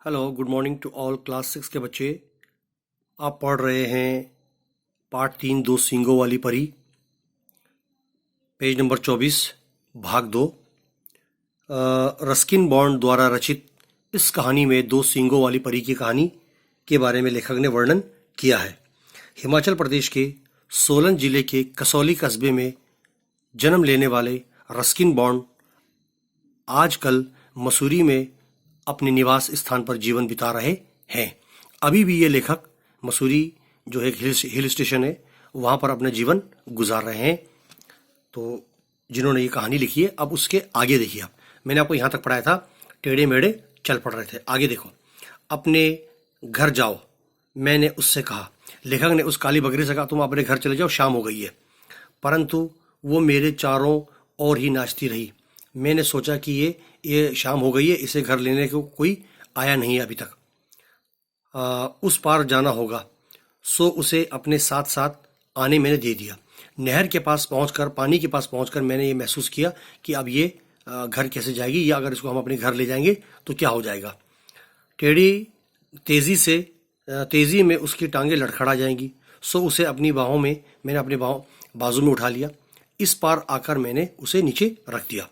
Hello, good morning to all class 6 के बच्चे। आप पढ़ रहे हैं पार्ट 3 दो सींगों वाली परी, पेज नंबर 24, भाग 2। रस्किन बॉन्ड द्वारा रचित इस कहानी में दो सींगों वाली परी की कहानी के बारे में लेखक ने वर्णन किया है। हिमाचल प्रदेश के सोलन जिले के कसौली कस्बे में जन्म लेने वाले रस्किन बॉन्ड आजकल मसूरी में अपने निवास स्थान पर जीवन बिता रहे हैं। अभी भी ये लेखक मसूरी जो एक हिल स्टेशन है वहाँ पर अपना जीवन गुजार रहे हैं। तो जिन्होंने ये कहानी लिखी है, अब उसके आगे देखिए। आप मैंने आपको यहाँ तक पढ़ाया था, टेढ़े मेढ़े चल पड़ रहे थे। आगे देखो। अपने घर जाओ, मैंने उससे कहा। लेखक ने उस काली बकरी से कहा, तुम अपने घर चले जाओ, शाम हो गई है। परंतु वो मेरे चारों ओर ही नाचती रही। मैंने सोचा कि ये शाम हो गई है, इसे घर लेने को कोई आया नहीं है अभी तक। उस पार जाना होगा, सो उसे अपने साथ साथ आने मैंने दे दिया। नहर के पास पहुंचकर, पानी के पास पहुंचकर मैंने ये महसूस किया कि अब ये घर कैसे जाएगी, या अगर इसको हम अपने घर ले जाएंगे तो क्या हो जाएगा। टेढ़ी तेजी में उसकी टांगें लड़खड़ा जाएंगी। सो उसे अपनी बाहों में, मैंने अपने बाजू में उठा लिया। इस पार आकर मैंने उसे नीचे रख दिया।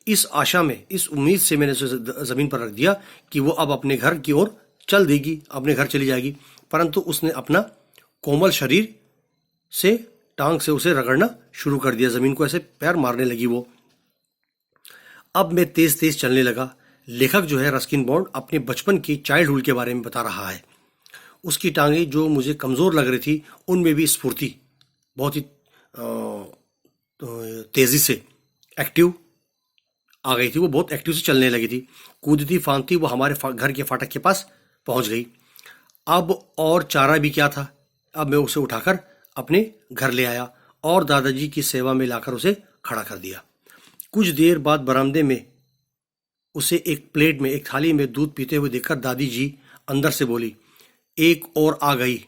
इस आशा में, इस उम्मीद से मैंने उसे जमीन पर रख दिया कि वो अब अपने घर की ओर चल देगी, अपने घर चली जाएगी। परंतु उसने अपना कोमल शरीर से टांग से उसे रगड़ना शुरू कर दिया। जमीन को ऐसे पैर मारने लगी वो। अब मैं तेज तेज चलने लगा। लेखक जो है रस्किन बॉन्ड अपने बचपन की चाइल्डहुड के बारे में बता रहा है। उसकी टांगें जो मुझे कमजोर लग रही थी, उनमें भी स्फूर्ति, बहुत ही तेजी से एक्टिव आ गई थी। वो बहुत एक्टिव से चलने लगी थी, कूदती फांदती वो हमारे घर के फाटक के पास पहुंच गई। अब और चारा भी क्या था। अब मैं उसे उठाकर अपने घर ले आया और दादाजी की सेवा में लाकर उसे खड़ा कर दिया। कुछ देर बाद बरामदे में उसे एक प्लेट में, एक थाली में दूध पीते हुए देखकर दादी जी अंदर से बोली, एक और आ गई।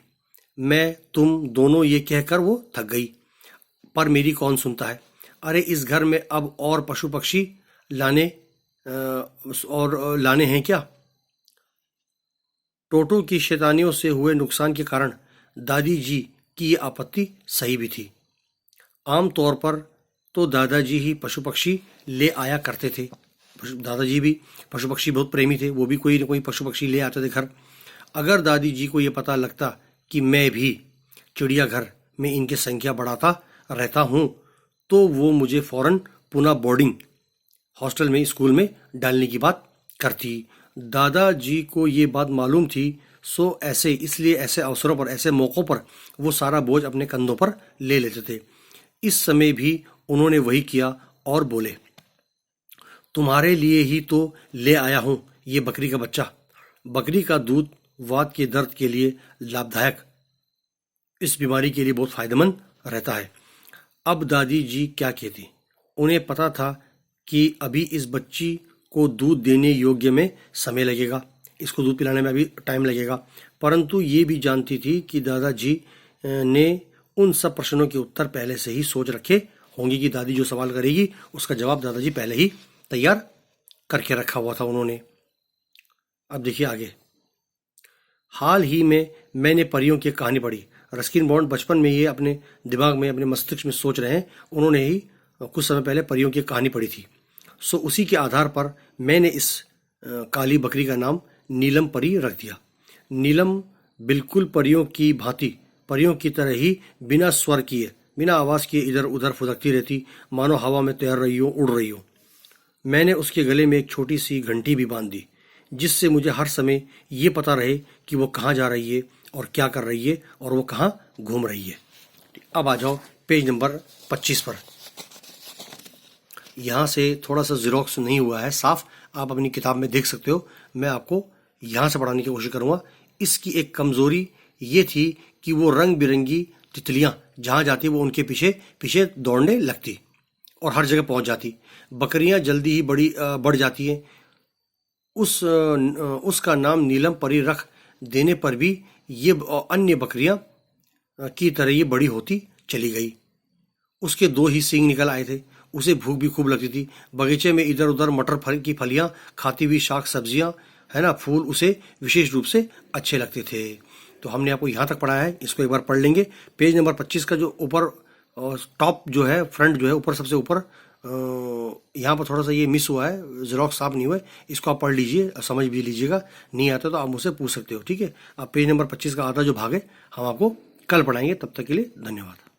मैं तुम दोनों, ये कहकर वो थक गई। पर मेरी कौन सुनता है। अरे इस घर में अब और पशु पक्षी लाने हैं क्या। टोटो की शैतानियों से हुए नुकसान के कारण दादी जी की ये आपत्ति सही भी थी। आम तौर पर तो दादाजी ही पशु पक्षी ले आया करते थे। दादाजी भी पशु पक्षी बहुत प्रेमी थे, वो भी कोई न कोई पशु पक्षी ले आते थे घर। अगर दादी जी को ये पता लगता कि मैं भी चिड़ियाघर में इनकी संख्या बढ़ाता रहता हूँ, तो वो मुझे फौरन पुनः बोर्डिंग हॉस्टल में, स्कूल में डालने की बात करती। दादाजी को ये बात मालूम थी, सो इसलिए ऐसे अवसरों पर, ऐसे मौक़ों पर वो सारा बोझ अपने कंधों पर ले लेते थे। इस समय भी उन्होंने वही किया और बोले, तुम्हारे लिए ही तो ले आया हूँ ये बकरी का बच्चा। बकरी का दूध वात के दर्द के लिए लाभदायक, इस बीमारी के लिए बहुत फायदेमंद रहता है। अब दादी जी क्या कहती। उन्हें पता था कि अभी इस बच्ची को दूध देने योग्य में समय लगेगा, इसको दूध पिलाने में अभी टाइम लगेगा। परंतु ये भी जानती थी कि दादाजी ने उन सब प्रश्नों के उत्तर पहले से ही सोच रखे होंगे कि दादी जो सवाल करेगी उसका जवाब दादाजी पहले ही तैयार करके रखा हुआ था उन्होंने। अब देखिए आगे। हाल ही में मैंने परियों की कहानी पढ़ी। रस्किन बॉन्ड बचपन में ये अपने दिमाग में, अपने मस्तिष्क में सोच रहे हैं। उन्होंने ही कुछ समय पहले परियों की कहानी पढ़ी थी। सो उसी के आधार पर मैंने इस काली बकरी का नाम नीलम परी रख दिया। नीलम बिल्कुल परियों की भांति, परियों की तरह ही बिना स्वर किए, बिना आवाज़ किए इधर उधर फुदकती रहती, मानो हवा में तैर रही हो, उड़ रही हो। मैंने उसके गले में एक छोटी सी घंटी भी बांध दी, जिससे मुझे हर समय ये पता रहे कि वो कहाँ जा रही है और क्या कर रही है और वो कहाँ घूम रही है। अब आ जाओ पेज नंबर 25 पर। यहाँ से थोड़ा सा ज़ेरॉक्स नहीं हुआ है साफ, आप अपनी किताब में देख सकते हो। मैं आपको यहाँ से पढ़ाने की कोशिश करूँगा। इसकी एक कमज़ोरी ये थी कि वो रंग बिरंगी तितलियाँ जहाँ जाती वो उनके पीछे पीछे दौड़ने लगती और हर जगह पहुँच जाती। बकरियाँ जल्दी ही बढ़ जाती हैं। उसका नाम नीलम परी रख देने पर भी ये अन्य बकरियाँ की तरह ये बड़ी होती चली गई। उसके 2 ही सींग निकल आए थे। उसे भूख भी खूब लगती थी। बगीचे में इधर उधर मटर की फलियाँ खाती हुई, शाक सब्जियाँ है ना, फूल उसे विशेष रूप से अच्छे लगते थे। तो हमने आपको यहाँ तक पढ़ाया है, इसको एक बार पढ़ लेंगे। पेज नंबर 25 का जो ऊपर टॉप जो है, फ्रंट जो है, ऊपर सबसे ऊपर यहाँ पर थोड़ा सा ये मिस हुआ है, जेरोक्स साफ नहीं हुआ है, इसको आप पढ़ लीजिए, समझ भी लीजिएगा। नहीं आता तो आप मुझसे पूछ सकते हो, ठीक है। अब पेज नंबर 25 का आधा जो भाग है हम आपको कल पढ़ाएंगे। तब तक के लिए धन्यवाद।